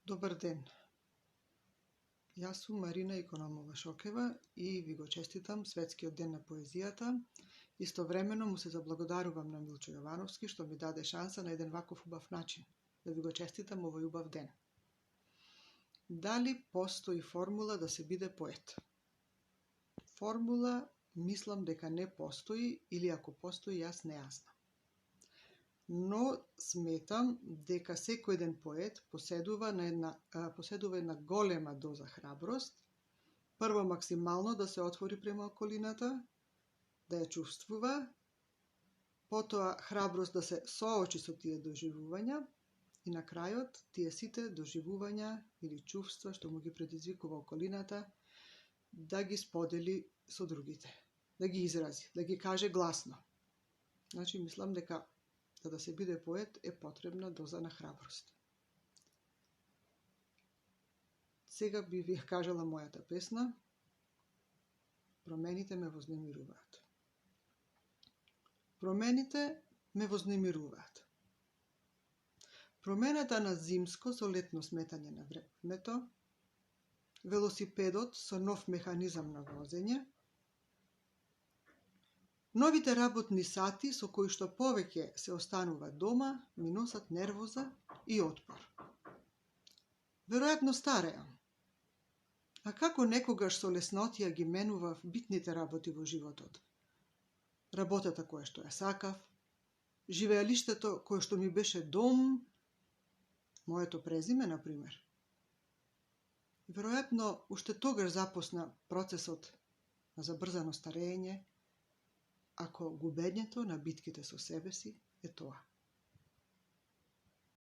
Добар ден. Јас сум Марина Икономова Шокева и ви го честитам Светскиот ден на поезијата. Истовремено му се заблагодарувам на Милчо Јовановски што ми даде шанса на еден ваков убав начин да ви го честитам овој убав ден. Дали постои формула да се биде поет? Формула мислам дека не постои или ако постои јас не ја знам. Но сметам дека секој еден поет поседува една голема доза храброст, прво максимално да се отвори према околината, да ја чувствува, потоа храброст да се соочи со тие доживувања и на крајот тие сите доживувања или чувства што му ги предизвикува околината да ги сподели со другите, да ги изрази, да ги каже гласно. Значи мислам дека за да се биде поет е потребна доза на храброст. Сега би ви кажала мојата песна. Промените ме вознемируваат. Промените ме вознемируваат. Промената на зимско со летно сметање на времето, велосипедот со нов механизам на возење, новите работни сати со кои што повеќе се останува дома ми носат нервоза и отпор. Веројатно стареам. А како некогаш со леснотија ги менував битните работи во животот? Работата која што ја сакав, живеалиштето кое што ми беше дом, моето презиме, например. Веројатно, уште тогаш започна процесот на забрзано старење, ако губењето на битките со себе си е тоа.